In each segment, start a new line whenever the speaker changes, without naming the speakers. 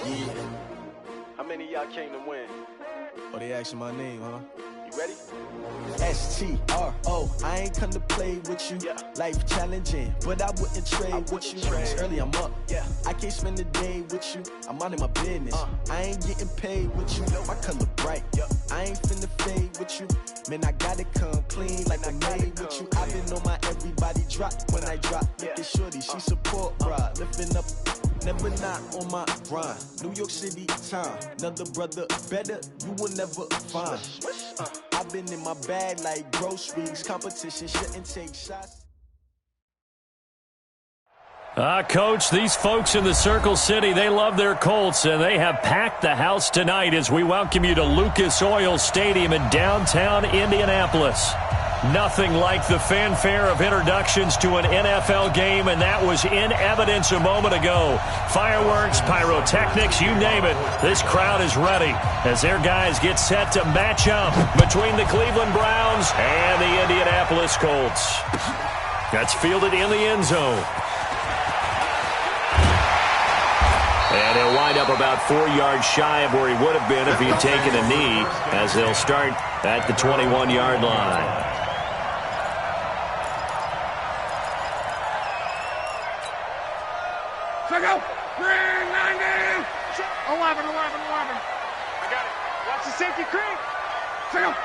Yeah. How many of y'all came to win? Oh, they asking my name, huh? You ready? S-T-R-O, I ain't come to play with you. Yeah. Life challenging, but I wouldn't trade with you. It's early, I'm up. Yeah. I can't spend the day with you. I'm minding my business. I ain't getting paid with you. My color bright. I ain't finna fade with you. Man, I gotta come clean like I made with you. I've been on my everybody drop when I drop. Look at shorty, she support, bruh. Lifting up, never not on my grind. New York City time, another brother better, you will never find. I've been in my bag like groceries. Competition shouldn't take shots.
Coach, these folks in the Circle City, they love their Colts, and they have packed the house tonight as we welcome you to Lucas Oil Stadium in downtown Indianapolis. Nothing like the fanfare of introductions to an NFL game, and that was in evidence a moment ago. Fireworks, pyrotechnics, you name it. This crowd is ready as their guys get set to match up between the Cleveland Browns and the Indianapolis Colts. That's fielded in the end zone. And he'll wind up about 4 yards shy of where he would have been if he had taken a knee, as they'll start at the 21-yard line.
Check out! 390! 11. I got it. Watch the safety creep. Check out!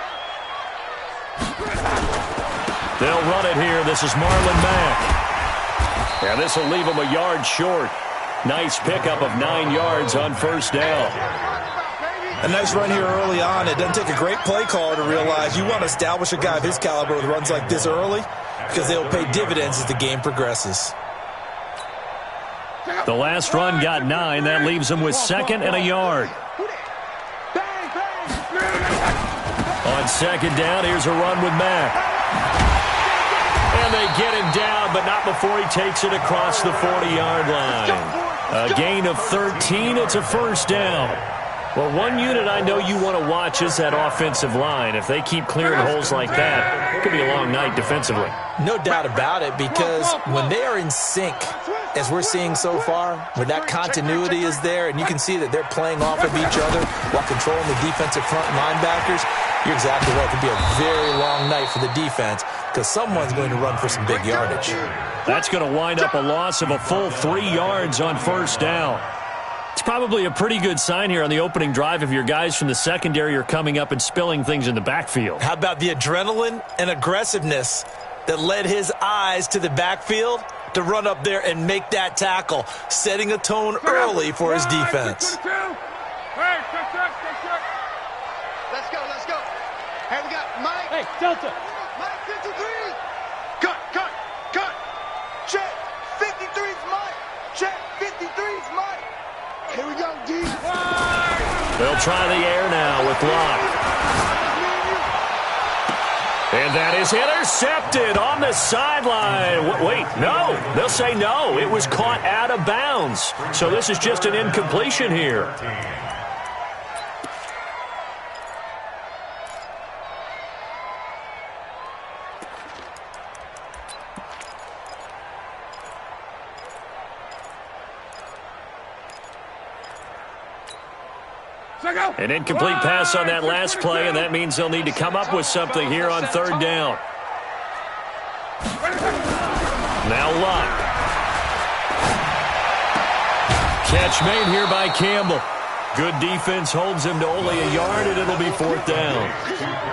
They'll run it here. This is Marlon Mack. And this will leave him a yard short. Nice pickup of 9 yards on first down.
A nice run here early on. It doesn't take a great play caller to realize you want to establish a guy of his caliber with runs like this early because they'll pay dividends as the game progresses.
The last run got 9. That leaves him with second and a yard. On second down, here's a run with Mack. And they get him down, but not before he takes it across the 40-yard line. A gain of 13. It's a first down. Well, one unit I know you want to watch is that offensive line. If they keep clearing holes like that, it could be a long night defensively.
No doubt about it, because when they are in sync, as we're seeing so far, when that continuity is there, and you can see that they're playing off of each other while controlling the defensive front linebackers, you're exactly right. It could be a very long night for the defense because someone's going to run for some big yardage.
That's going to wind up a loss of a full 3 yards on first down. It's probably a pretty good sign here on the opening drive if your guys from the secondary are coming up and spilling things in the backfield.
How about the adrenaline and aggressiveness that led his eyes to the backfield to run up there and make that tackle, setting a tone early for his defense.
Hey, we got Mike. Hey, Delta. Mike 53. Cut. Check. 53's Mike. Check. 53's Mike. Here we go, D.
They'll try the air now with Locke. And that is intercepted on the sideline. Wait, no. They'll say no. It was caught out of bounds. So this is just an incompletion here. An incomplete pass on that last play, and that means they'll need to come up with something here on third down. Now Locke. Catch made here by Campbell. Good defense holds him to only a yard, and it'll be fourth down.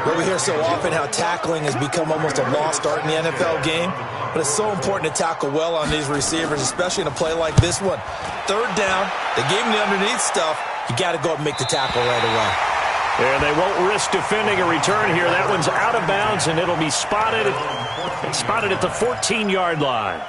Well, we hear so often how tackling has become almost a lost art in the NFL game, but it's so important to tackle well on these receivers, especially in a play like this one. Third down, they gave him the underneath stuff. You got to go up and make the tackle right away.
And they won't risk defending a return here. That one's out of bounds, and it'll be spotted at the 14-yard line.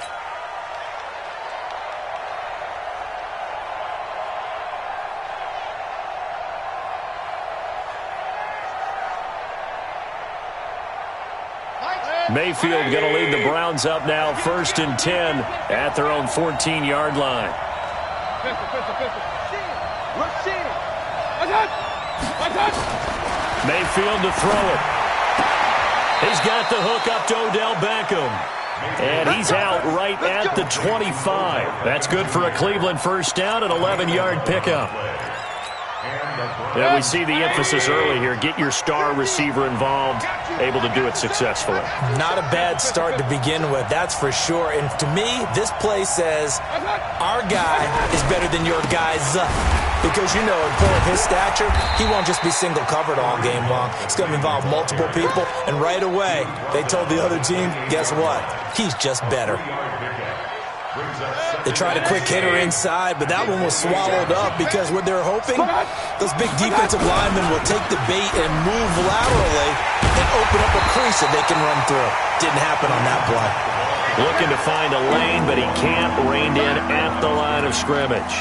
Mayfield going to lead the Browns up now, 1st and 10 at their own 14-yard line. Mayfield to throw it. He's got the hook up to Odell Beckham. And he's out right at the 25. That's good for a Cleveland first down, an 11-yard pickup. Yeah, we see the emphasis early here. Get your star receiver involved, able to do it successfully.
Not a bad start to begin with, that's for sure. And to me, this play says our guy is better than your guy's. Because, you know, at point of his stature, he won't just be single covered all game long. It's going to involve multiple people. And right away, they told the other team, guess what? He's just better. They tried a quick hitter inside, but that one was swallowed up because what they're hoping, those big defensive linemen will take the bait and move laterally and open up a crease that they can run through. Didn't happen on that play.
Looking to find a lane, but he can't. Reined in at the line of scrimmage.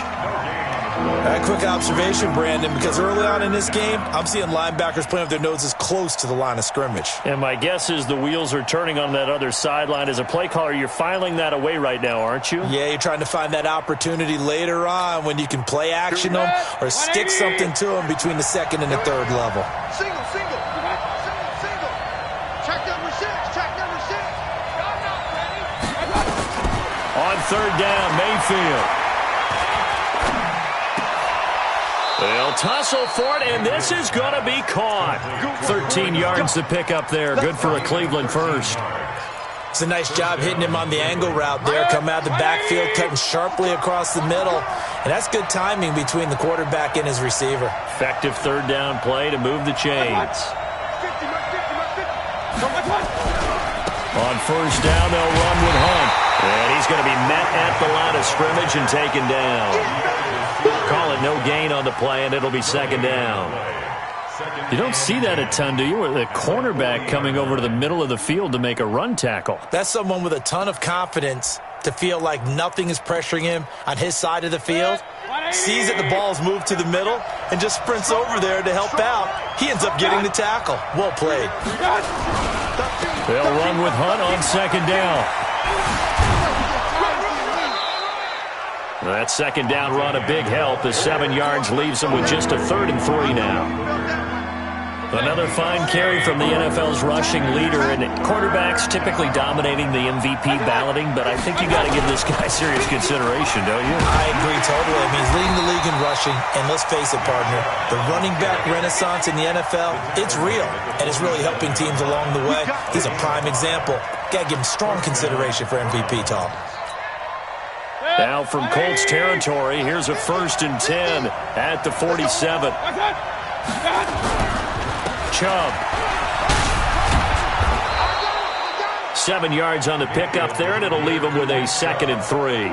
A quick observation, Brandon, because early on in this game, I'm seeing linebackers playing with their noses close to the line of scrimmage.
And my guess is the wheels are turning on that other sideline. As a play caller, you're filing that away right now, aren't you?
Yeah, you're trying to find that opportunity later on when you can play action them or stick something to them between the second and the third level.
Single. Check number 6.
On third down, Mayfield. They'll tussle for it, and this is going to be caught. 13 yards to pick up there. Good for a Cleveland first.
It's a nice job hitting him on the angle route there. Coming out the backfield, cutting sharply across the middle. And that's good timing between the quarterback and his receiver.
Effective third down play to move the chains. On first down, they'll run with Hunt. And he's going to be met at the line of scrimmage and taken down. Call it no gain on the play, and it'll be second down. You don't see that a ton, do you? With a cornerback coming over to the middle of the field to make a run tackle.
That's someone with a ton of confidence to feel like nothing is pressuring him on his side of the field. Sees that the ball's moved to the middle and just sprints over there to help out. He ends up getting the tackle. Well played.
They'll run with Hunt on second down. That second down run, a big help. The 7 yards leaves them with just a 3rd and 3 now. Another fine carry from the NFL's rushing leader, and quarterbacks typically dominating the MVP balloting, but I think you got to give this guy serious consideration, don't you?
I agree totally. I mean, he's leading the league in rushing, and let's face it, partner, the running back renaissance in the NFL, it's real, and it's really helping teams along the way. He's a prime example. Got to give him strong consideration for MVP talk.
Now from Colts territory, here's a 1st and 10 at the 47. Chubb. 7 yards on the pickup there, and it'll leave him with a 2nd and 3.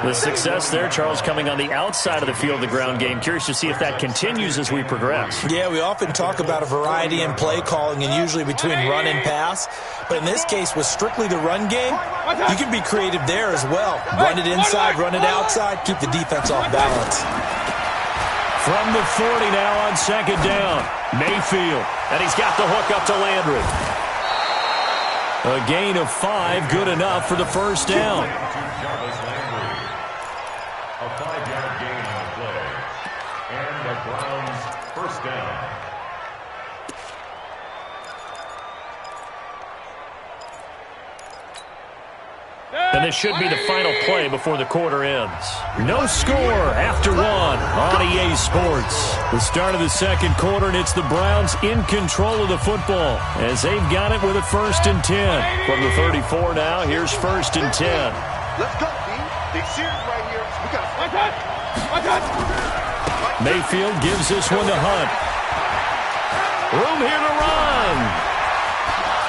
The success there, Charles, coming on the outside of the field, the ground game. Curious to see if that continues as we progress.
Yeah, we often talk about a variety in play calling and usually between run and pass. But in this case, with strictly the run game, you can be creative there as well. Run it inside, run it outside, keep the defense off balance.
From the 40 now on second down, Mayfield. And he's got the hook up to Landry. A gain of 5, good enough for the first down.
A 5-yard gain on the play. And the Browns first down.
And this should be the final play before the quarter ends. No score after 1 on EA Sports. The start of the second quarter, and it's the Browns in control of the football as they've got it with a 1st and 10. From the 34 now, here's 1st and 10.
Let's go, D. Big series right here. We got
Mayfield gives this one to Hunt. Room here to run.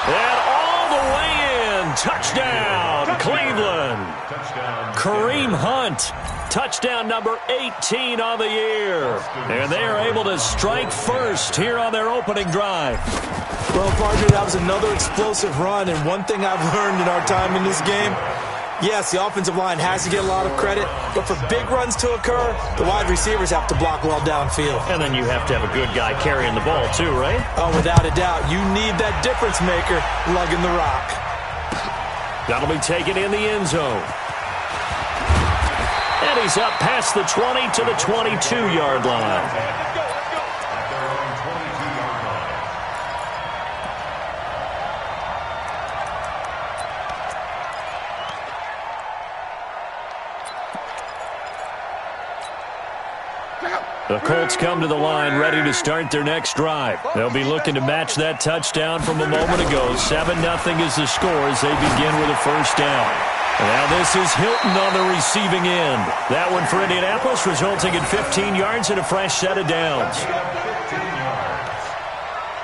And all the way in. Touchdown, Cleveland. Kareem Hunt. Touchdown number 18 on the year. And they are able to strike first here on their opening drive.
Well, partner, that was another explosive run. And one thing I've learned in our time in this game, yes, the offensive line has to get a lot of credit, but for big runs to occur, the wide receivers have to block well downfield.
And then you have to have a good guy carrying the ball too, right?
Oh, without a doubt. You need that difference maker lugging the rock.
That'll be taken in the end zone. And he's up past the 20 to the 22-yard line. The Colts come to the line ready to start their next drive. They'll be looking to match that touchdown from a moment ago. 7-0 is the score as they begin with a first down. Now this is Hilton on the receiving end. That one for Indianapolis, resulting in 15 yards and a fresh set of downs.
15 yards.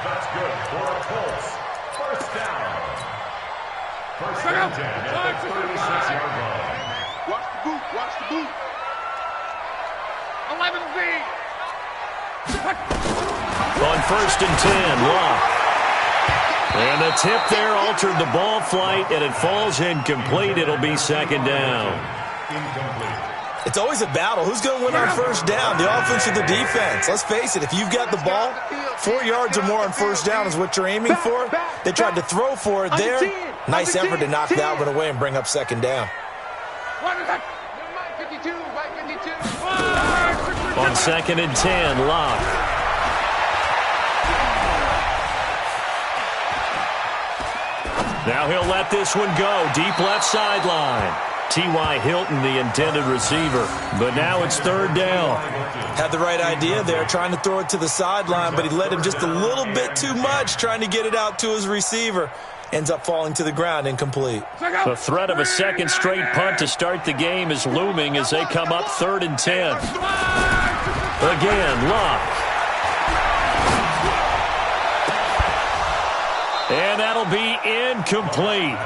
That's good for the Colts. First down. First and 10 at the 36-yard line.
Watch the boot. Watch the boot. 11 V.
On first and 10, Locke. And the tip there altered the ball flight, and it falls incomplete. It'll be second down.
Incomplete.
It's always a battle. Who's going to win on first down, the offense or the defense? Let's face it, if you've got the ball, 4 yards or more on first down is what you're aiming for. They tried to throw for it there. Nice effort to knock that one away and bring up second down.
On second and 10, Locke. Now he'll let this one go. Deep left sideline. T.Y. Hilton, the intended receiver. But now it's third down.
Had the right idea there, trying to throw it to the sideline, but he led him just a little bit too much, trying to get it out to his receiver. Ends up falling to the ground, incomplete.
The threat of a second straight punt to start the game is looming as they come up third and 10. Again, Locke. And that'll be incomplete.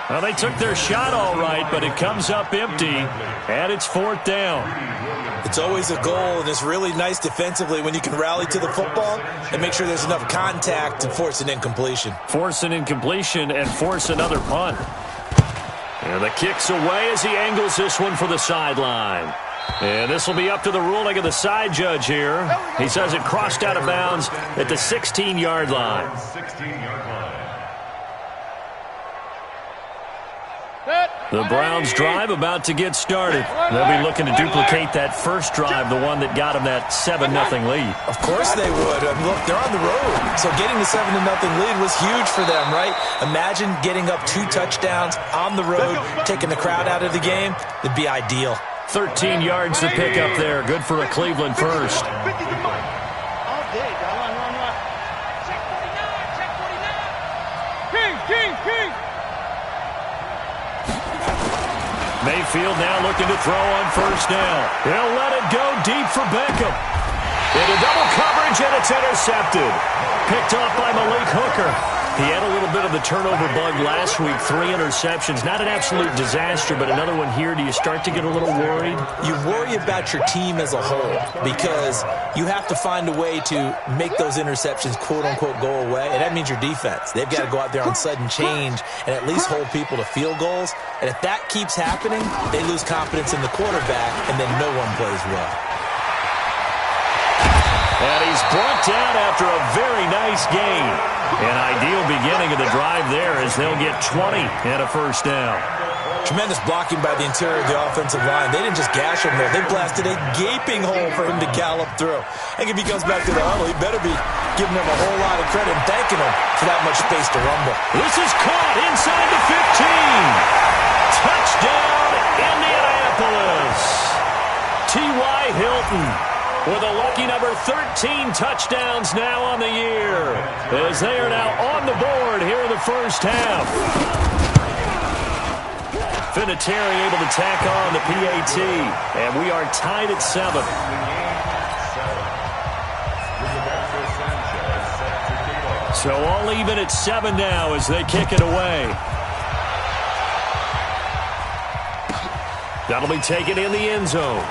Well, they took their shot all right, but it comes up empty, and it's fourth down.
It's always a goal, and it's really nice defensively when you can rally to the football and make sure there's enough contact to force an incompletion.
Force an incompletion and force another punt. And the kick's away as he angles this one for the sideline. And this will be up to the ruling of the side judge here. He says it crossed out of bounds at the 16-yard line.
16-yard line.
The Browns drive about to get started. They'll be looking to duplicate that first drive, the one that got them that 7-0 lead.
Of course they would. Look, they're on the road, so getting the 7-0 lead was huge for them, right? Imagine getting up 2 touchdowns on the road, taking the crowd out of the game. It'd be ideal.
13 yards to pick up there. Good for a Cleveland first. Mayfield now looking to throw on first down. He'll let it go deep for Beckham. Into double coverage, and it's intercepted. Picked off by Malik Hooker. He had a little bit of the turnover bug last week. 3 interceptions. Not an absolute disaster, but another one here. Do you start to get a little worried?
You worry about your team as a whole because you have to find a way to make those interceptions, quote-unquote, go away, and that means your defense. They've got to go out there on sudden change and at least hold people to field goals. And if that keeps happening, they lose confidence in the quarterback, and then no one plays well.
And he's brought down after a very nice gain. An ideal beginning of the drive there as they'll get 20 and a first down.
Tremendous blocking by the interior of the offensive line. They didn't just gash him there. They blasted a gaping hole for him to gallop through. I think if he comes back to the huddle, he better be giving him a whole lot of credit and thanking him for that much space to rumble.
This is caught inside the 15. Touchdown, Indianapolis. T.Y. Hilton with a lucky number 13 touchdowns now on the year, as they are now on the board here in the first half. Vinatieri able to tack on the PAT, and we are tied at 7. So all even at 7 now as they kick it away. That'll be taken in the end zone.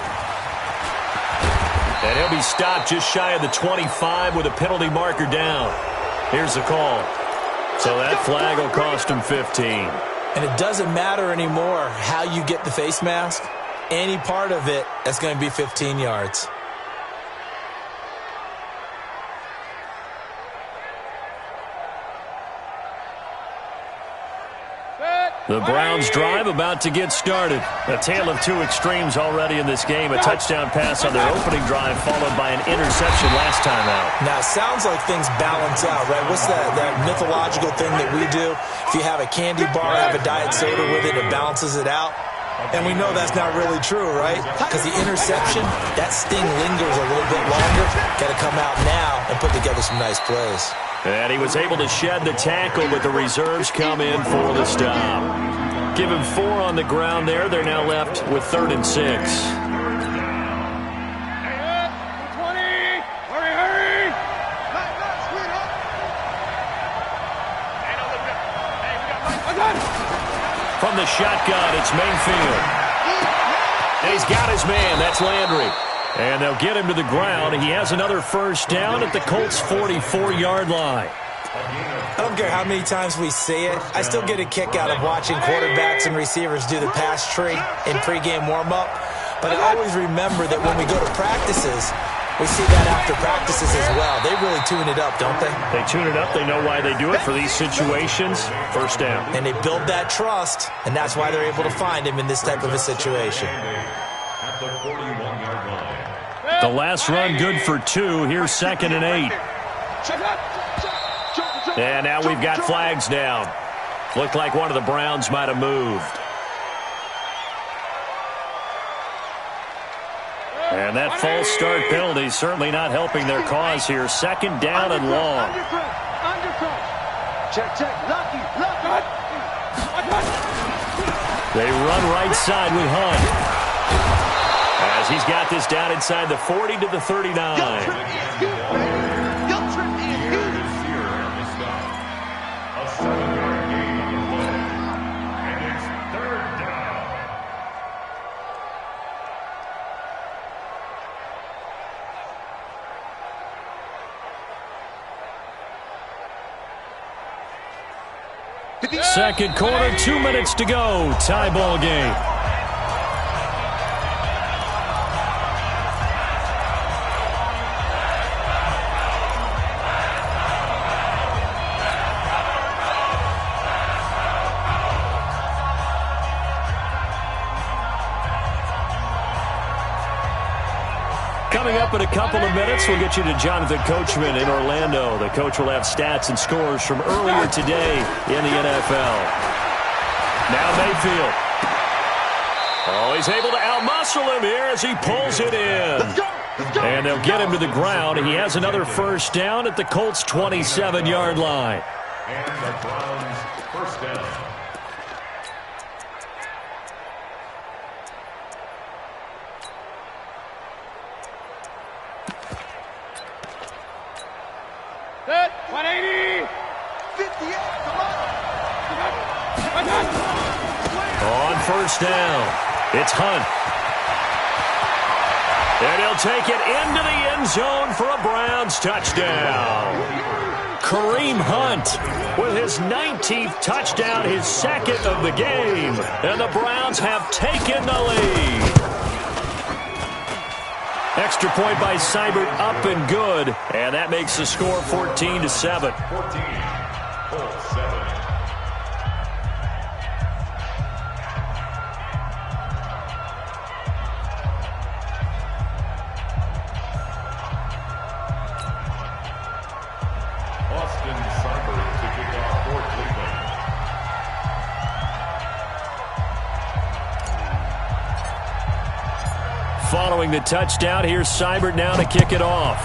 And he'll be stopped just shy of the 25 with a penalty marker down. Here's the call. So that flag will cost him 15.
And it doesn't matter anymore how you get the face mask. Any part of it, that's going to be 15 yards.
The Browns drive about to get started. A tale of 2 extremes already in this game. A touchdown pass on their opening drive followed by an interception last time out.
Now, it sounds like things balance out, right? What's that mythological thing that we do? If you have a candy bar, have a diet soda with it, it balances it out. And we know that's not really true, right? Because the interception, that sting lingers a little bit longer. Got to come out now and put together some nice plays.
And he was able to shed the tackle, but the reserves come in for the stop. Give him 4 on the ground there. They're now left with 3rd and 6. From the shotgun, it's Mayfield. And he's got his man. That's Landry. And they'll get him to the ground. He has another first down at the Colts' 44-yard line.
I don't care how many times we see it. I still get a kick out of watching quarterbacks and receivers do the pass tree in pregame warm-up. But I always remember that when we go to practices, we see that after practices as well. They really tune it up, don't they?
They tune it up. They know why they do it for these situations. First down.
And they build that trust, and that's why they're able to find him in this type of a situation.
At the 41-yard line.
The last run good for 2. Here's 2nd and 8. And now we've got flags down. Looked like one of the Browns might have moved. And that false start penalty certainly not helping their cause here. 2nd down and long.
Check, lucky.
They run right side with Hunt. As he's got this down inside the 40 to the 39.
A 7-yard gain on the play. And it's 3rd down.
Second quarter, 2 minutes to go. Tie ball game. Coming up in a couple of minutes, we'll get you to Jonathan Coachman in Orlando. The coach will have stats and scores from earlier today in the NFL. Now Mayfield. Oh, he's able to outmuscle him here as he pulls it in. And they'll get him to the ground. He has another first down at the Colts' 27-yard line.
And the Browns first down.
Good. 180. 58. Come on.
On first down, it's Hunt. And he'll take it into the end zone for a Browns touchdown. Kareem Hunt with his 19th touchdown, his 2nd of the game. And the Browns have taken the lead. Extra point by Seibert, up and good. And that makes the score 14-7.
14, Colts 7. Austin Seibert to kick off for Cleveland.
Following the touchdown, here's Seibert now to kick it off.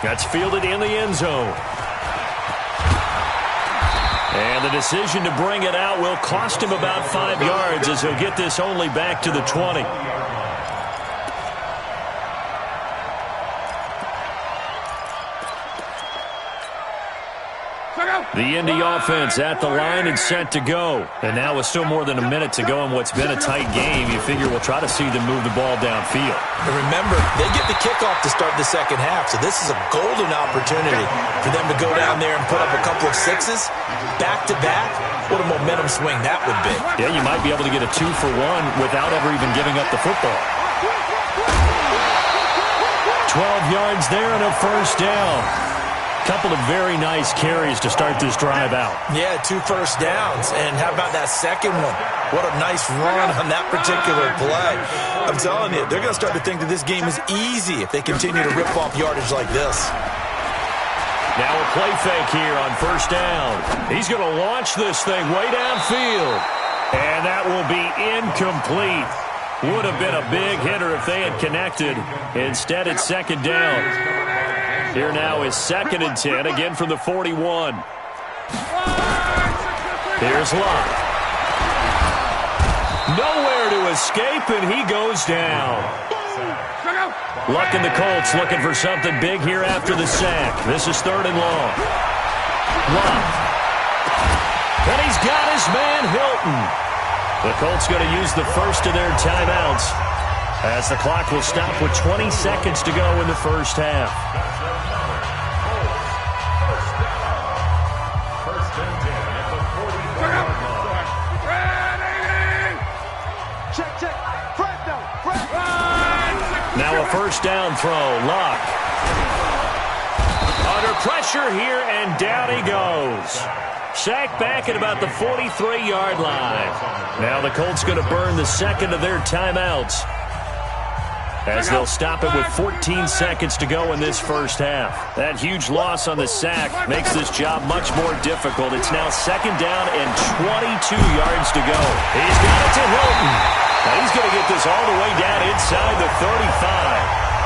That's fielded in the end zone. And the decision to bring it out will cost him about 5 yards as he'll get this only back to the 20. The Indy offense at the line and set to go. And now with still more than a minute to go in what's been a tight game, you figure we'll try to see them move the ball downfield.
And remember, they get the kickoff to start the second half, so this is a golden opportunity for them to go down there and put up a couple of sixes back-to-back. What a momentum swing that would be.
Yeah, you might be able to get a 2-for-1 without ever even giving up the football. 12 yards there and a first down. Couple of very nice carries to start this drive out.
Yeah, 2 first downs. And how about that second one? What a nice run on that particular play. I'm telling you, they're going to start to think that this game is easy if they continue to rip off yardage like this.
Now a play fake here on first down. He's going to launch this thing way downfield. And that will be incomplete. Would have been a big hitter if they had connected. Instead, it's second down. Here now is 2nd and 10, again from the 41. Here's Locke. Nowhere to escape, and he goes down. Luck and the Colts looking for something big here after the sack. This is 3rd and long. Locke. And he's got his man Hilton. The Colts going to use the first of their timeouts as the clock will stop with 20 seconds to go in the first half. Now a first down throw. Locke. Under pressure here, and down he goes. Sacked back at about the 43-yard line. Now the Colts going to burn the second of their timeouts as they'll stop it with 14 seconds to go in this first half. That huge loss on the sack makes this job much more difficult. It's now 2nd down and 22 yards to go. He's got it to Hilton. Now he's going to get this all the way down inside the 35.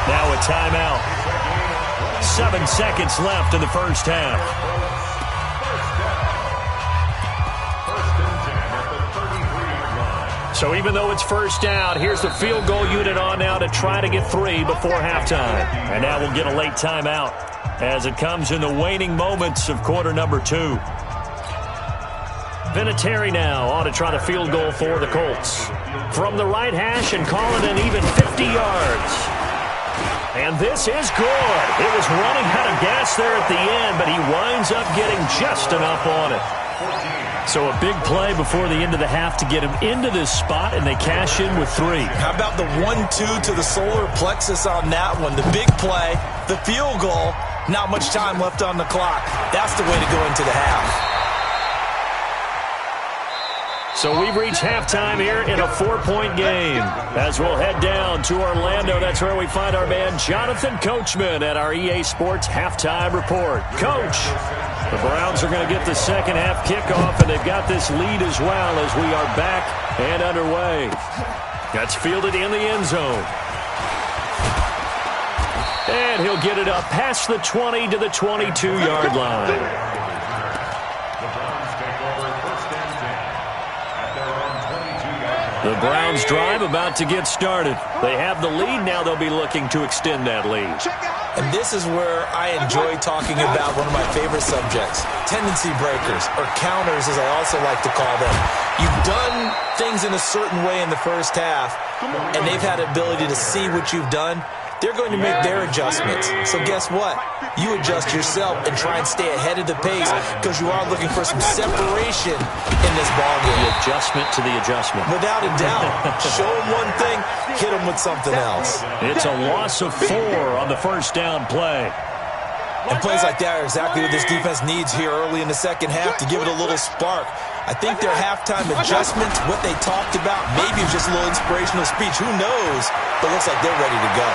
Now a timeout. 7 seconds left in the first half. So even though it's first down, here's the field goal unit on now to try to get 3 before halftime. And now we'll get a late timeout as it comes in the waning moments of quarter number 2. Vinatieri now on to try the field goal for the Colts. From the right hash and call it an even 50 yards. And this is good. It was running out of gas there at the end, but he winds up getting just enough on it. So a big play before the end of the half to get him into this spot, and they cash in with 3.
How about the 1-2 to the solar plexus on that one? The big play, the field goal, not much time left on the clock. That's the way to go into the half.
So we've reached halftime here in a 4-point game. As we'll head down to Orlando, that's where we find our man Jonathan Coachman at our EA Sports Halftime Report. Coach, the Browns are going to get the second half kickoff, and they've got this lead as well as we are back and underway. That's fielded in the end zone. And he'll get it up past the 20 to the 22-yard line. The Browns drive about to get started. They have the lead. Now they'll be looking to extend that lead.
And this is where I enjoy talking about one of my favorite subjects, tendency breakers, or counters as I also like to call them. You've done things in a certain way in the first half, and they've had the ability to see what you've done. They're going to make their adjustments. So guess what? You adjust yourself and try and stay ahead of the pace because you are looking for some separation in this ballgame.
The adjustment to the adjustment.
Without a doubt. Show them one thing, hit them with something else.
It's a loss of 4 on the first down play.
And plays like that are exactly what this defense needs here early in the second half to give it a little spark. I think their halftime adjustments, what they talked about, maybe it's just a little inspirational speech. Who knows? But it looks like they're ready to go.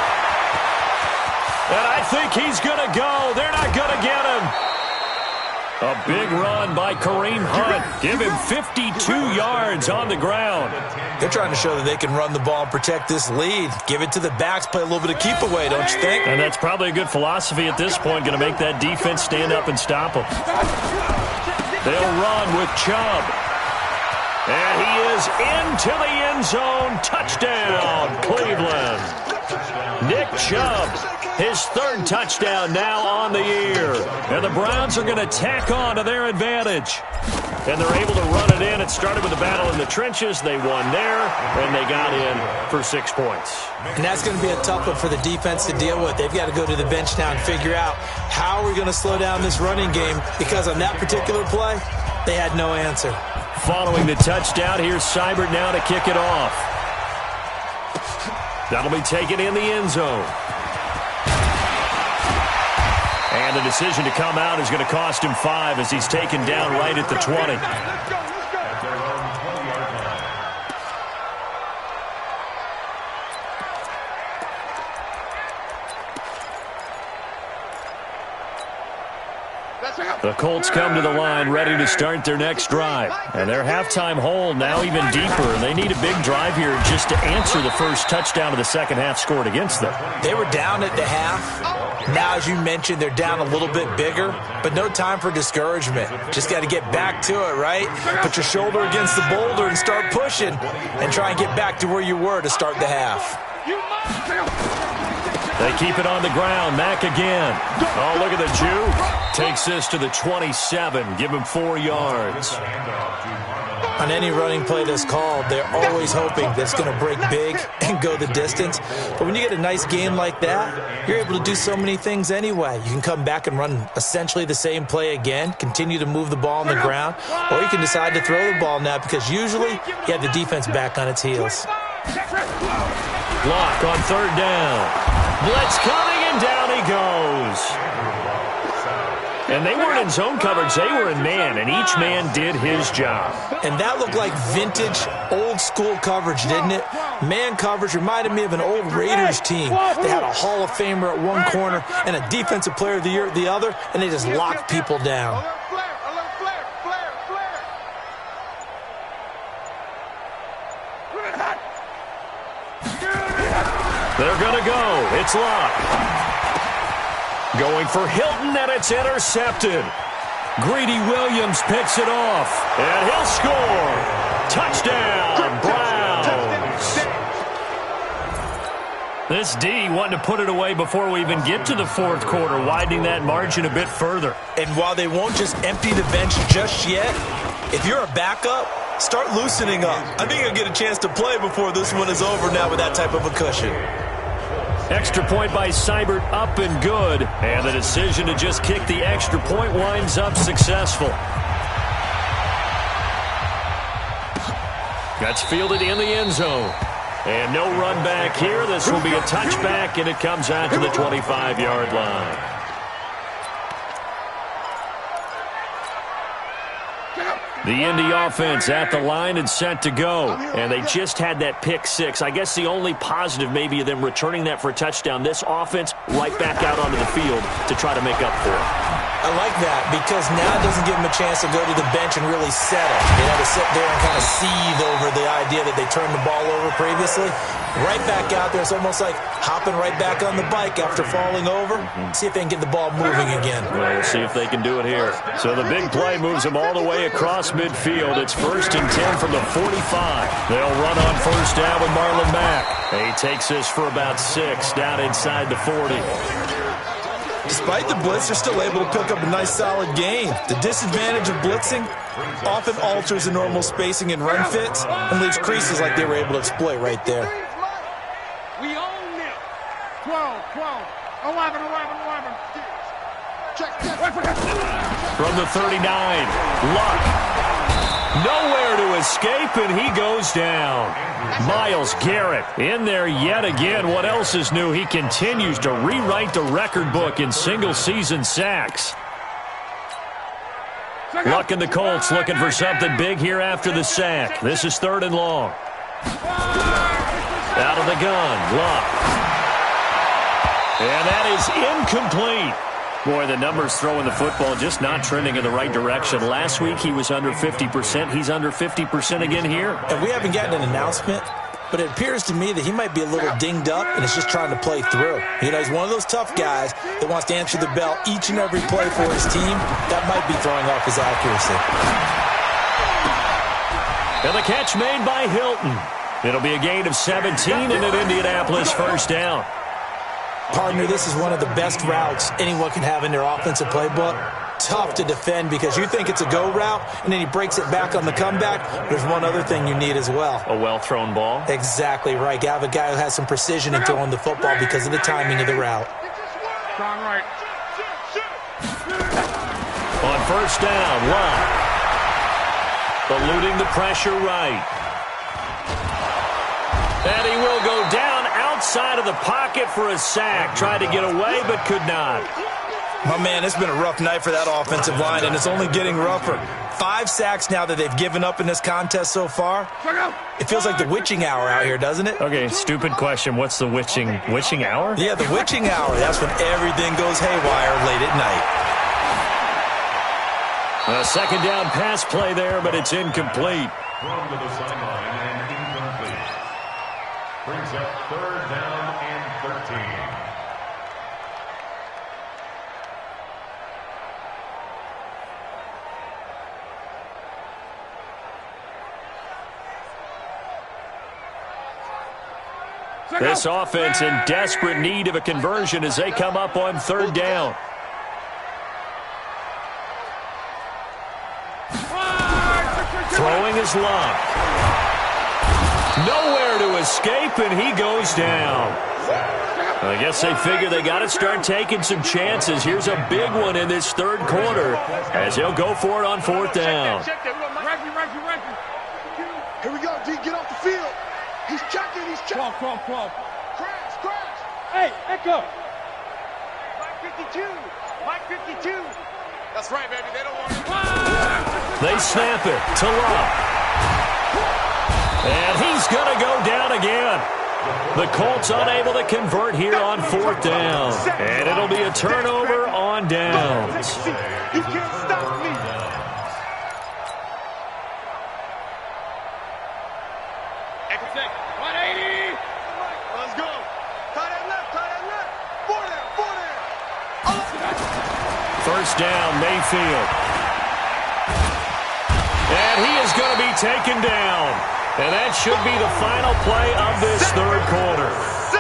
And I think he's going to go. They're not going to get him. A big run by Kareem Hunt. Give him 52 yards on the ground.
They're trying to show that they can run the ball and protect this lead. Give it to the backs, play a little bit of keep away, don't you think?
And that's probably a good philosophy at this point, going to make that defense stand up and stop them. They'll run with Chubb. And he is into the end zone. Touchdown, Cleveland. Nick Chubb, his 3rd touchdown now on the year. And the Browns are going to tack on to their advantage. And they're able to run it in. It started with a battle in the trenches. They won there, and they got in for 6 points.
And that's going to be a tough one for the defense to deal with. They've got to go to the bench now and figure out how are we going to slow down this running game, because on that particular play, they had no answer.
Following the touchdown, here's Seibert now to kick it off. That'll be taken in the end zone. And the decision to come out is going to cost him 5 as he's taken down right at the 20. The Colts come to the line ready to start their next drive. And their halftime hole now even deeper. And they need a big drive here just to answer the first touchdown of the second half scored against them.
They were down at the half. Now, as you mentioned, they're down a little bit bigger, but no time for discouragement. Just got to get back to it, right? Put your shoulder against the boulder and start pushing and try and get back to where you were to start the half.
They keep it on the ground. Mack again. Oh, look at the juke. Takes this to the 27. Give him 4 yards.
On any running play that's called, they're always hoping that it's going to break big and go the distance. But when you get a nice game like that, you're able to do so many things anyway. You can come back and run essentially the same play again, continue to move the ball on the ground, or you can decide to throw the ball now because usually you have the defense back on its heels.
Block on third down. Blitz coming, and down he goes. And they weren't in zone coverage. They were in man, and each man did his job.
And that looked like vintage, old-school coverage, didn't it? Man coverage reminded me of an old Raiders team. They had a Hall of Famer at one corner and a Defensive Player of the Year at the other, and they just locked people down.
They're going to go. It's locked. Going for Hilton, and it's intercepted. Greedy Williams picks it off, and he'll score. Touchdown, Browns. This D wanting to put it away before we even get to the fourth quarter, widening that margin a bit further.
And while they won't just empty the bench just yet, if you're a backup, start loosening up. I think you'll get a chance to play before this one is over now with that type of a cushion.
Extra point by Seibert, up and good. And the decision to just kick the extra point winds up successful. That's fielded in the end zone. And no run back here. This will be a touchback, and it comes out to the 25-yard line. The Indy offense at the line and set to go. And they just had that pick six. I guess the only positive maybe of them returning that for a touchdown. This offense right back out onto the field to try to make up for it.
I like that because now it doesn't give them a chance to go to the bench and really settle. They had to sit there and kind of seethe over the idea that they turned the ball over previously. Right back out there. It's almost like hopping right back on the bike after falling over. See if they can get the ball moving again.
Well, we'll see if they can do it here. So the big play moves them all the way across midfield. It's 1st and 10 from the 45. They'll run on first down with Marlon Mack. He takes this for about 6 down inside the 40.
Despite the blitz, they're still able to pick up a nice solid gain. The disadvantage of blitzing often alters the normal spacing and run fits and leaves creases like they were able to exploit right there.
We own them. 12, 12, 11, 11, 11. Check.
From the 39, Luck. Nowhere to escape, and he goes down. Myles Garrett in there yet again. What else is new? He continues to rewrite the record book in single-season sacks. Luck and the Colts looking for something big here after the sack. This is 3rd and long. Out of the gun, Luck. And that is incomplete. Boy, the numbers throwing the football just not trending in the right direction. Last week he was under 50%. He's under 50% again here.
And we haven't gotten an announcement, but it appears to me that he might be a little dinged up and is just trying to play through. You know, he's one of those tough guys that wants to answer the bell each and every play for his team. That might be throwing off his accuracy.
And the catch made by Hilton. It'll be a gain of 17 and an Indianapolis first down.
Partner, this is one of the best routes anyone can have in their offensive playbook. Tough to defend because you think it's a go route, and then he breaks it back on the comeback. There's one other thing you need as well.
A well-thrown ball?
Exactly right. You have a guy who has some precision in throwing the football because of the timing of the route.
Right.
On first down, Luck. Eluding the pressure right. And he will go down outside of the pocket for a sack. Tried to get away, but could not.
My man, it's been a rough night for that offensive line, and it's only getting rougher. 5 sacks now that they've given up in this contest so far. It feels like the witching hour out here, doesn't it?
Okay, stupid question. What's the witching hour?
Yeah, the witching hour. That's when everything goes haywire late at night.
A second down pass play there, but it's incomplete.
Thrown to the sideline and incomplete. Brings up 3rd down and 13.
This offense in desperate need of a conversion as they come up on 3rd down. Throwing his lob. Nowhere to escape, and he goes down. I guess they figure they got to start taking some chances. Here's a big one in this 3rd quarter as he'll go for it on 4th down.
Here we go, D. Get off the field. He's checking. Crash.
Hey, Echo.
Mike 52. That's right, baby. They don't want
They snap it to Love. And he's going to go down again. The Colts unable to convert here on 4th down. And it'll be a turnover on downs.
You can't stop me.
First down, Mayfield. And he is going to be taken down. And that should be the final play of this 3rd quarter.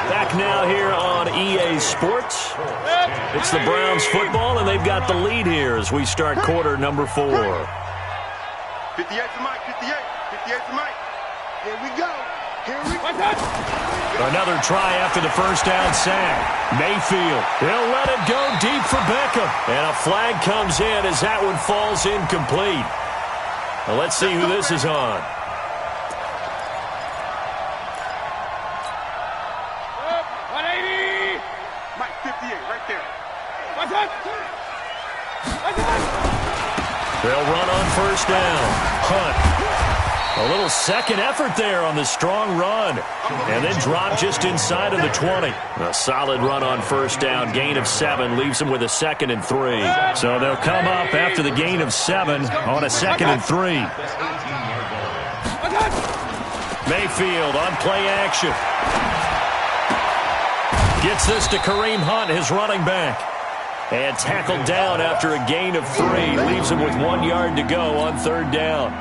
Back now here on EA Sports. It's the Browns football, and they've got the lead here as we start quarter number 4.
58 for Mike, 58 for Mike. Here we go.
Another try after the first down sack. Mayfield, he'll let it go deep for Beckham. And a flag comes in as that one falls incomplete. Well, let's see who this is on.
Mike 58 right there.
They'll run on first down. Hunt. A little second effort there on the strong run. And then drop just inside of the 20. A solid run on first down. Gain of 7 leaves them with a 2nd and 3. So they'll come up after the gain of 7 on a 2nd and 3. Mayfield on play action. Gets this to Kareem Hunt, his running back. And tackled down after a gain of 3. Leaves him with 1 yard to go on 3rd down.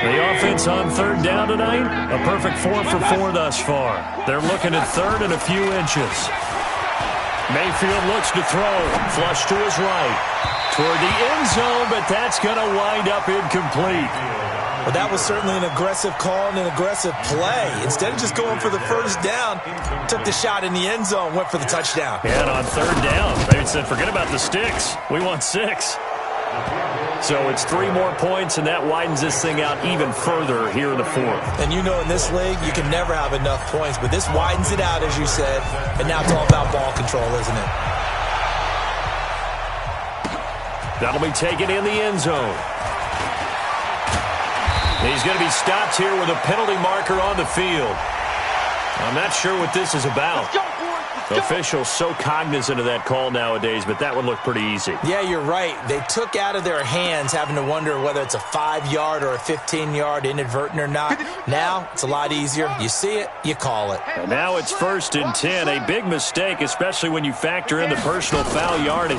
The offense on 3rd down tonight, a perfect 4 for 4 thus far. They're looking at 3rd and a few inches. Mayfield looks to throw. Flush to his right. Toward the end zone, but that's going to wind up incomplete.
Well, that was certainly an aggressive call and an aggressive play. Instead of just going for the first down, took the shot in the end zone, went for the touchdown.
And on 3rd down, they said, forget about the sticks. We want 6. So it's 3 more points, and that widens this thing out even further here in the 4th.
And you know in this league, you can never have enough points, but this widens it out, as you said, and now it's all about ball control, isn't it?
That'll be taken in the end zone. He's going to be stopped here with a penalty marker on the field. I'm not sure what this is about. Officials so cognizant of that call nowadays, but that would look pretty easy.
Yeah, you're right. They took out of their hands having to wonder whether it's a 5-yard or a 15-yard inadvertent or not. Now, it's a lot easier. You see it, you call it.
And now it's 1st and 10. A big mistake, especially when you factor in the personal foul yardage.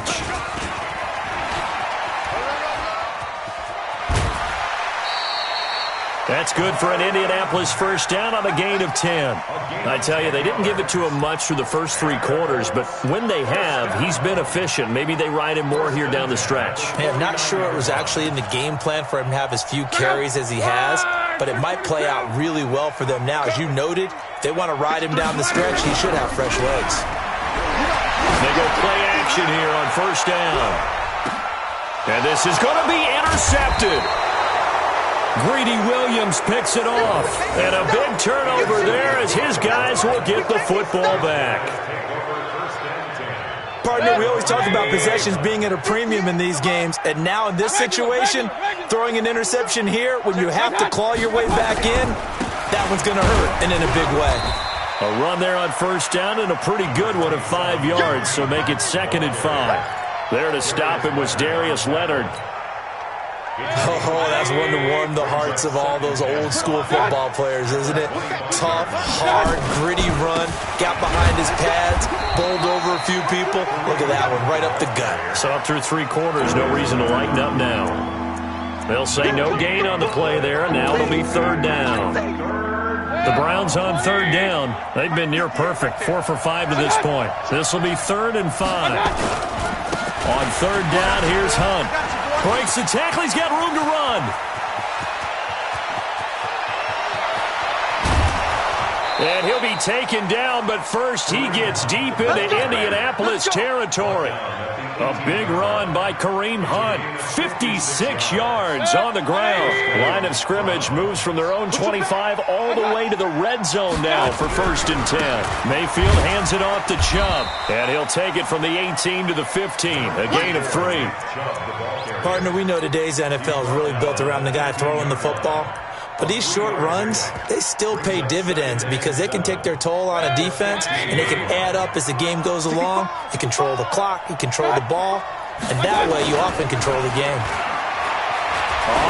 That's good for an Indianapolis first down on a gain of 10. I tell you, they didn't give it to him much through the first 3 quarters, but when they have, he's been efficient. Maybe they ride him more here down the stretch.
Hey, I'm not sure it was actually in the game plan for him to have as few carries as he has, but it might play out really well for them now. As you noted, if they want to ride him down the stretch, he should have fresh legs.
They go play action here on first down. And this is going to be intercepted. Greedy Williams picks it off. And a big turnover there as his guys will get the football back.
Partner, we always talk about possessions being at a premium in these games. And now in this situation, throwing an interception here when you have to claw your way back in, that one's going to hurt, and in a big way.
A run there on first down and a pretty good one of 5 yards, so make it 2nd and 5. There to stop him was Darius Leonard.
Oh, that's one to warm the hearts of all those old school football players, isn't it? Tough, hard, gritty run, got behind his pads, bowled over a few people. Look at that one, right up the gut.
So up through 3 quarters, no reason to lighten up now. They'll say no gain on the play there, and now it'll be 3rd down. The Browns on 3rd down. They've been near perfect, 4 for 5 to this point. This will be 3rd and 5. On 3rd down, here's Hunt. Breaks the tackle. He's got room to run. And he'll be taken down, but first he gets deep into Indianapolis territory. A big run by Kareem Hunt. 56 yards on the ground. Line of scrimmage moves from their own 25 all the way to the red zone now for 1st and 10. Mayfield hands it off to Chubb, and he'll take it from the 18 to the 15. A gain of 3.
Partner, we know today's NFL is really built around the guy throwing the football. But these short runs, they still pay dividends because they can take their toll on a defense, and they can add up as the game goes along. You control the clock, you control the ball, and that way you often control the game.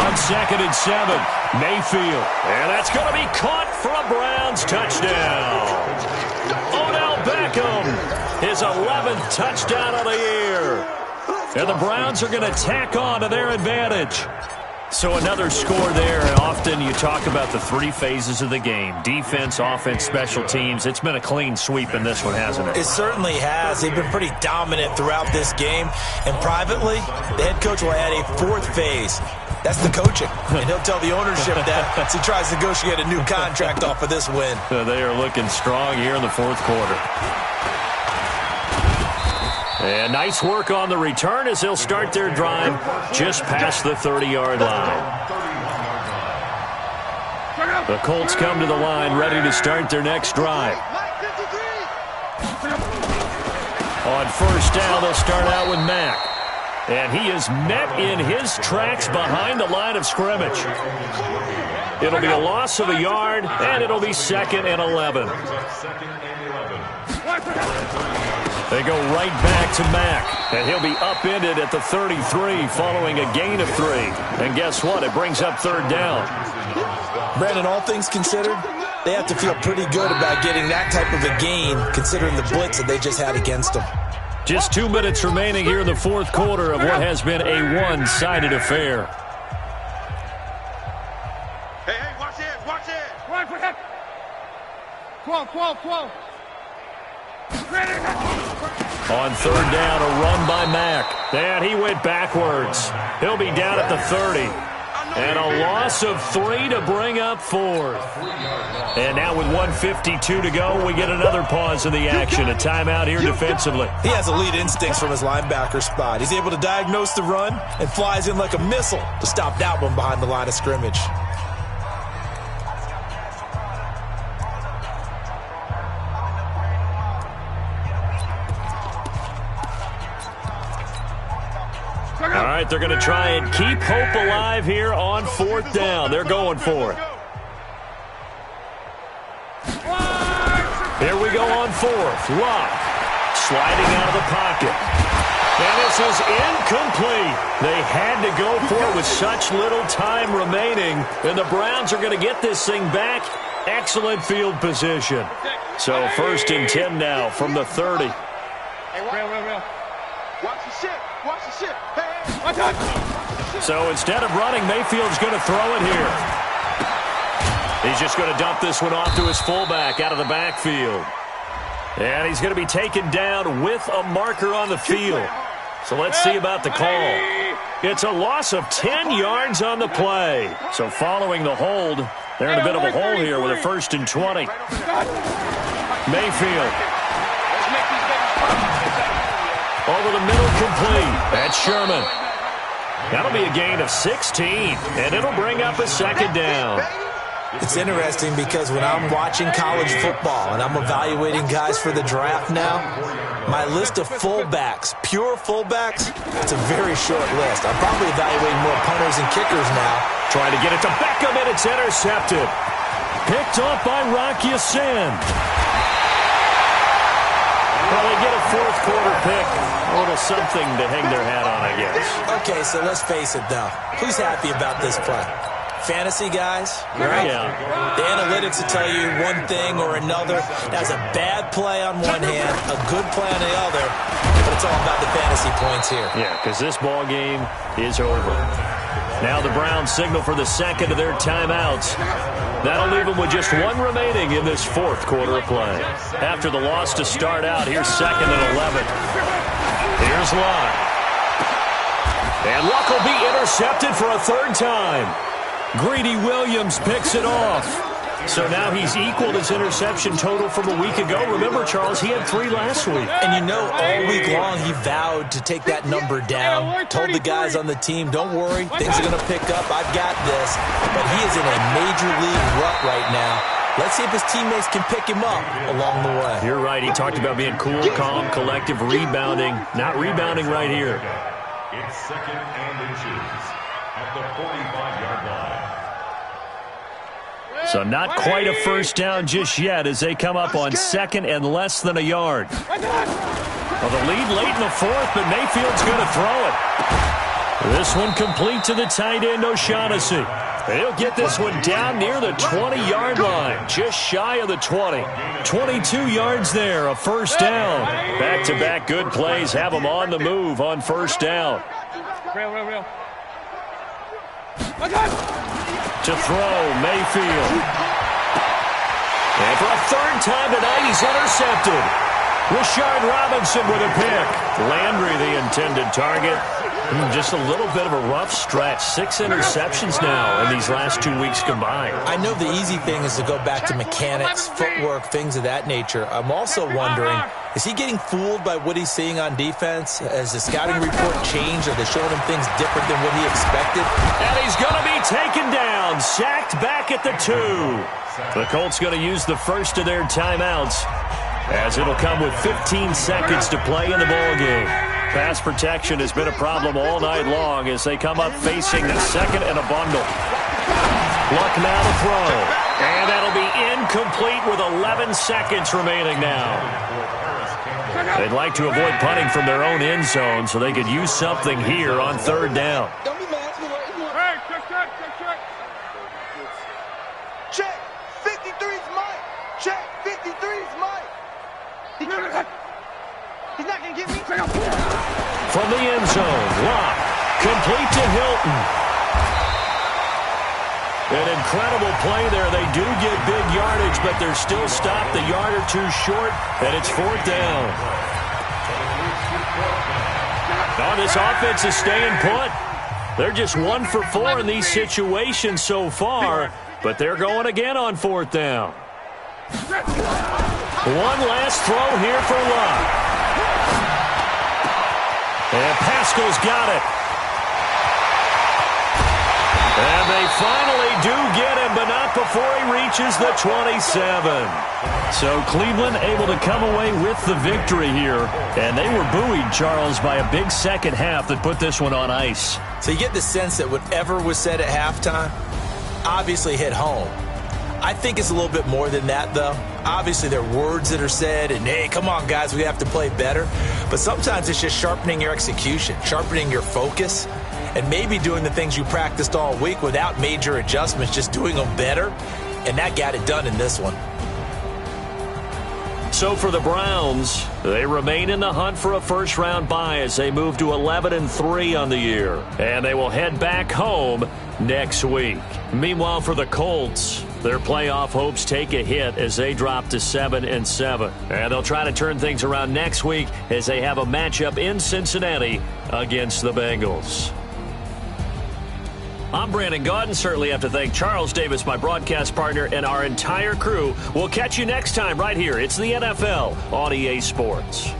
On 2nd and 7, Mayfield. And that's going to be caught for a Browns touchdown. Odell Beckham, his 11th touchdown of the year. And the Browns are going to tack on to their advantage. So another score there, and often you talk about the 3 phases of the game. Defense, offense, special teams. It's been a clean sweep in this one, hasn't it?
It certainly has. They've been pretty dominant throughout this game. And privately, the head coach will add a 4th phase. That's the coaching. And he'll tell the ownership that as he tries to negotiate a new contract off of this win.
They are looking strong here in the 4th quarter. And nice work on the return as they'll start their drive just past the 30-yard line. The Colts come to the line ready to start their next drive. On 1st down, they'll start out with Mack. And he is met in his tracks behind the line of scrimmage. It'll be a loss of a yard, and it'll be 2nd and 11. They go right back to Mack, and he'll be upended at the 33 following a gain of 3. And guess what? It brings up 3rd down.
Brandon, all things considered, they have to feel pretty good about getting that type of a gain considering the blitz that they just had against them.
Just 2 minutes remaining here in the 4th quarter of what has been a one-sided affair.
Hey, watch this, watch this.
Run for him. Quo.
On 3rd down, a run by Mack. And he went backwards. He'll be down at the 30. And a loss of 3 to bring up 4th. And now with 1:52 to go, we get another pause in the action. A timeout here defensively.
He has elite instincts from his linebacker spot. He's able to diagnose the run and flies in like a missile to stop that one behind the line of scrimmage.
All right, they're going to try and keep hope alive here on 4th down. They're going for it. Here we go on 4th. Lock. Sliding out of the pocket. And this is incomplete. They had to go for it with such little time remaining. And the Browns are going to get this thing back. Excellent field position. So 1st and 10 now from the 30.
Hey, real.
Watch the ship. Watch the ship. Hey.
So instead of running, Mayfield's going to throw it here. He's just going to dump this one off to his fullback out of the backfield. And he's going to be taken down with a marker on the field. So let's see about the call. It's a loss of 10 yards on the play. So following the hold, they're in a bit of a hole here with a 1st and 20. Mayfield. Over the middle, complete. That's Sherman. That'll be a gain of 16, and it'll bring up a 2nd down.
It's interesting because when I'm watching college football and I'm evaluating guys for the draft now, my list of fullbacks, pure fullbacks, it's a very short list. I'm probably evaluating more punters and kickers now.
Trying to get it to Beckham, and it's intercepted. Picked off by Rock Ya-Sin. Well, they get a 4th quarter pick. A little little something to hang their hat on, I guess.
Okay, so let's face it, though. Who's happy about this play? Fantasy guys, right?
Yeah.
The analytics will tell you one thing or another. That's a bad play on one hand, a good play on the other, but it's all about the fantasy points here.
Yeah, because this ball game is over. Now the Browns signal for the second of their timeouts. That'll leave them with just one remaining in this fourth quarter of play. After the loss to start out, here's 2nd and 11. Here's Luck. And Luck will be intercepted for a third time. Greedy Williams picks it off. So now he's equaled his interception total from a week ago. Remember, Charles, he had 3 last week.
And you know, all week long he vowed to take that number down. Told the guys on the team, don't worry, things are going to pick up. I've got this. But he is in a major league rut right now. Let's see if his teammates can pick him up along the way.
You're right. He talked about being cool, calm, collective, rebounding. Not rebounding right here.
It's 2nd and inches at the 45-yard line.
So not quite a first down just yet as they come up on 2nd and less than a yard. Well, the lead late in the fourth, but Mayfield's going to throw it. This one complete to the tight end, O'Shaughnessy. He'll get this one down near the 20-yard line, just shy of the 20. 22 yards there, a first down. Back-to-back good plays have them on the move on first down.
Real.
To throw, Mayfield. And for a third time tonight, he's intercepted. Rashard Robinson with a pick. Landry, the intended target. Just a little bit of a rough stretch. 6 interceptions now in these last 2 weeks combined.
I know the easy thing is to go back to mechanics, footwork, things of that nature. I'm also wondering, is he getting fooled by what he's seeing on defense? Has the scouting report changed? Are they showing him things different than what he expected?
And he's going to be taken down, sacked back at the 2. The Colts going to use the first of their timeouts, as it'll come with 15 seconds to play in the ballgame. Pass protection has been a problem all night long as they come up facing the 2nd and a bundle. Luck now to throw. And that'll be incomplete with 11 seconds remaining now. They'd like to avoid punting from their own end zone so they could use something here on 3rd down.
Hey, check.
Check. 53's Mike. Check. 53's Mike. He's not going to get me.
From the end zone, Luck, complete to Hilton. An incredible play there. They do get big yardage, but they're still stopped a yard or 2 short, and it's 4th down. Oh, this offense is staying put. They're just 1 for 4 in these situations so far, but they're going again on 4th down. One last throw here for Luck. And Pascal's got it. And they finally do get him, but not before he reaches the 27. So Cleveland able to come away with the victory here. And they were buoyed, Charles, by a big second half that put this one on ice.
So you get the sense that whatever was said at halftime obviously hit home. I think it's a little bit more than that, though. Obviously, there are words that are said, and, hey, come on, guys, we have to play better. But sometimes it's just sharpening your execution, sharpening your focus, and maybe doing the things you practiced all week without major adjustments, just doing them better. And that got it done in this one.
So for the Browns, they remain in the hunt for a first-round bye as they move to 11-3 on the year. And they will head back home next week. Meanwhile, for the Colts, their playoff hopes take a hit as they drop to 7-7. And they'll try to turn things around next week as they have a matchup in Cincinnati against the Bengals. I'm Brandon Gaudin. Certainly have to thank Charles Davis, my broadcast partner, and our entire crew. We'll catch you next time right here. It's the NFL on EA Sports.